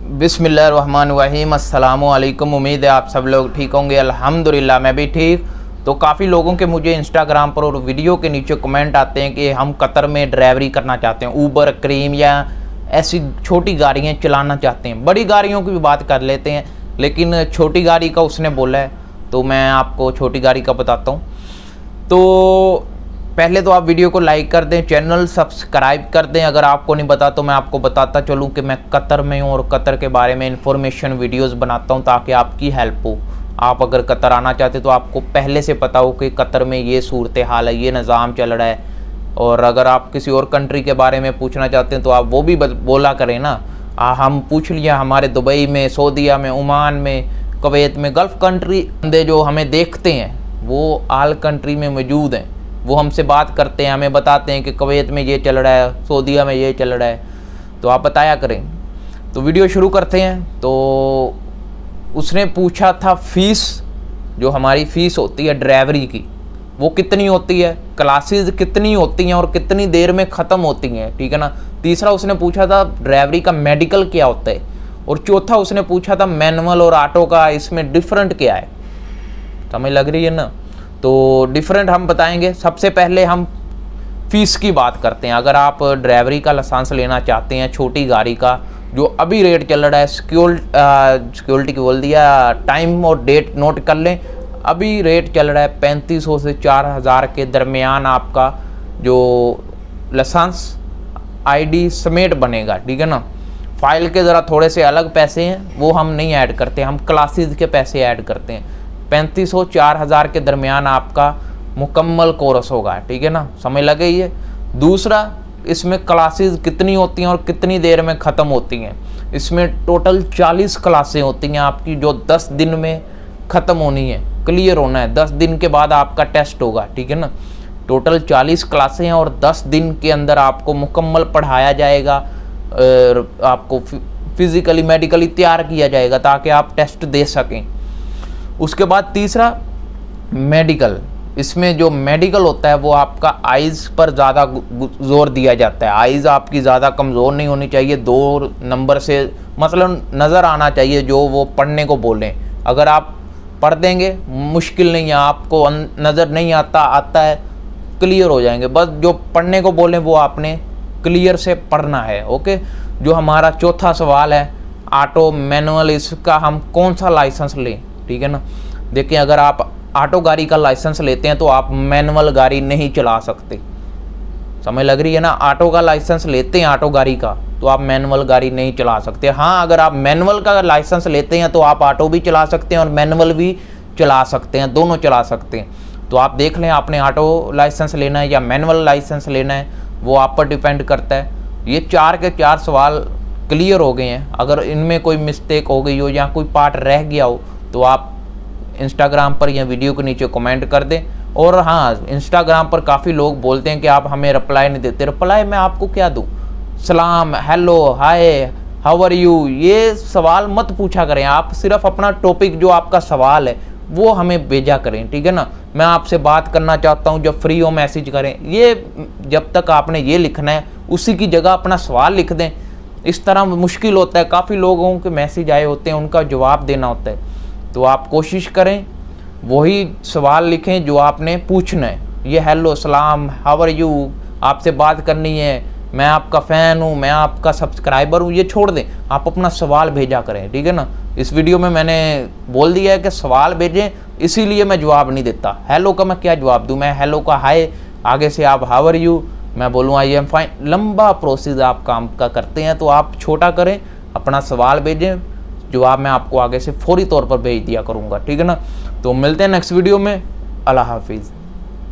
बिस्मिल्लाहिर्रहमानिर्रहीम। अस्सलामुअलैकुम। उम्मीद है आप सब लोग ठीक होंगे। अल्हम्दुलिल्लाह मैं भी ठीक। तो काफ़ी लोगों के मुझे इंस्टाग्राम पर और वीडियो के नीचे कमेंट आते हैं कि हम कतर में ड्राइवरी करना चाहते हैं, ऊबर, क्रीम या ऐसी छोटी गाड़ियाँ चलाना चाहते हैं। बड़ी गाड़ियों की भी बात कर लेते हैं, लेकिन छोटी गाड़ी का उसने बोला है तो मैं आपको छोटी गाड़ी का बताता हूँ। तो पहले तो आप वीडियो को लाइक कर दें, चैनल सब्सक्राइब कर दें। अगर आपको नहीं पता तो मैं आपको बताता चलूँ कि मैं कतर में हूँ और कतर के बारे में इंफॉर्मेशन वीडियोस बनाता हूँ ताकि आपकी हेल्प हो। आप अगर कतर आना चाहते तो आपको पहले से पता हो कि कतर में ये सूरत हाल है, ये निज़ाम चल रहा है। और अगर आप किसी और कंट्री के बारे में पूछना चाहते हैं तो आप वो भी बोला करें ना। हम पूछ लिया हमारे दुबई में, सऊदीया में, ओमान में, कुवैत में, गल्फ़ कंट्री बंदे जो हमें देखते हैं वो आल कंट्री में मौजूद हैं, वो हमसे बात करते हैं, हमें बताते हैं कि कुवैत में ये चल रहा है, सऊदीया में ये चल रहा है, तो आप बताया करें। तो वीडियो शुरू करते हैं। तो उसने पूछा था फ़ीस, जो हमारी फ़ीस होती है ड्राइवरी की वो कितनी होती है, क्लासेस कितनी होती हैं और कितनी देर में ख़त्म होती हैं, ठीक है ना। तीसरा उसने पूछा था ड्राइवरी का मेडिकल क्या होता है, और चौथा उसने पूछा था मैनुअल और ऑटो का इसमें डिफरेंट क्या है। समझ लग रही है ना। तो डिफरेंट हम बताएंगे। सबसे पहले हम फ़ीस की बात करते हैं। अगर आप ड्राइवरी का लाइसेंस लेना चाहते हैं छोटी गाड़ी का, जो अभी रेट चल रहा है, सिक्योरिटी की बोल दिया, टाइम और डेट नोट कर लें। अभी रेट चल रहा है 3500 से 4000 के दरमियान आपका जो लाइसेंस आईडी समेत बनेगा, ठीक है ना। फाइल के ज़रा थोड़े से अलग पैसे हैं, वो हम नहीं ऐड करते, हम क्लासेस के पैसे ऐड करते हैं। 3500 4000 के दरमियान आपका मुकम्मल कोर्स होगा, ठीक है ना। समझ लगे ये। दूसरा, इसमें क्लासेस कितनी होती हैं और कितनी देर में ख़त्म होती हैं। इसमें टोटल 40 क्लासें होती हैं आपकी, जो 10 दिन में ख़त्म होनी है, क्लियर होना है। 10 दिन के बाद आपका टेस्ट होगा, ठीक है ना। टोटल 40 क्लासें हैं और 10 दिन के अंदर आपको मुकम्मल पढ़ाया जाएगा, आपको फिज़िकली मेडिकली तैयार किया जाएगा ताकि आप टेस्ट दे सकें। उसके बाद तीसरा मेडिकल। इसमें जो मेडिकल होता है वो आपका आइज़ पर ज़्यादा जोर दिया जाता है। आइज़ आपकी ज़्यादा कमज़ोर नहीं होनी चाहिए, 2 नंबर से मतलब नज़र आना चाहिए जो वो पढ़ने को बोलें। अगर आप पढ़ देंगे मुश्किल नहीं है, आपको नज़र नहीं आता है, क्लियर हो जाएंगे। बस जो पढ़ने को बोलें वो आपने क्लियर से पढ़ना है, ओके। जो हमारा चौथा सवाल है ऑटो मैनुअल, इसका हम कौन सा लाइसेंस लें, ठीक है ना। देखिए, अगर आप ऑटो गाड़ी का लाइसेंस लेते हैं तो आप मैनुअल गाड़ी नहीं चला सकते। समझ लग रही है ना। ऑटो का लाइसेंस लेते हैं ऑटो गाड़ी का तो आप मैनुअल गाड़ी नहीं चला सकते। हाँ, अगर आप मैनुअल का लाइसेंस लेते हैं तो आप ऑटो भी चला सकते हैं और मैनुअल भी चला सकते हैं, दोनों चला सकते हैं। तो आप देख लें आपने ऑटो लाइसेंस लेना है या मैनुअल लाइसेंस लेना है, वो आप पर डिपेंड करता है। ये 4 के 4 सवाल क्लियर हो गए हैं। अगर इनमें कोई मिस्टेक हो गई हो या कोई पार्ट रह गया हो तो आप इंस्टाग्राम पर या वीडियो के नीचे कमेंट कर दें। और हाँ, इंस्टाग्राम पर काफ़ी लोग बोलते हैं कि आप हमें रिप्लाई नहीं देते। रिप्लाई मैं आपको क्या दूँ? सलाम, hello, hi, how are you, ये सवाल मत पूछा करें। आप सिर्फ अपना टॉपिक जो आपका सवाल है वो हमें भेजा करें, ठीक है ना। मैं आपसे बात करना चाहता हूँ, जब फ्री हो मैसेज करें। ये जब तक आपने ये लिखना है उसी की जगह अपना सवाल लिख दें। इस तरह मुश्किल होता है, काफ़ी लोगों के मैसेज आए होते हैं, उनका जवाब देना होता है। तो आप कोशिश करें वही सवाल लिखें जो आपने पूछना है। ये हेलो, सलाम, हाउ आर यू, आपसे बात करनी है, मैं आपका फ़ैन हूँ, मैं आपका सब्सक्राइबर हूँ, ये छोड़ दें। आप अपना सवाल भेजा करें, ठीक है ना। इस वीडियो में मैंने बोल दिया है कि सवाल भेजें, इसीलिए मैं जवाब नहीं देता। हेलो का मैं क्या जवाब दूँ? मैं हेलो का हाय, आगे से आप हाउ आर यू, मैं बोलूँ आई एम फाइन। लंबा प्रोसेस आप काम का करते हैं, तो आप छोटा करें, अपना सवाल भेजें, जवाब मैं आपको आगे से फौरी तौर पर भेज दिया करूँगा, ठीक है ना। तो मिलते हैं नेक्स्ट वीडियो में। अल्लाह हाफिज़।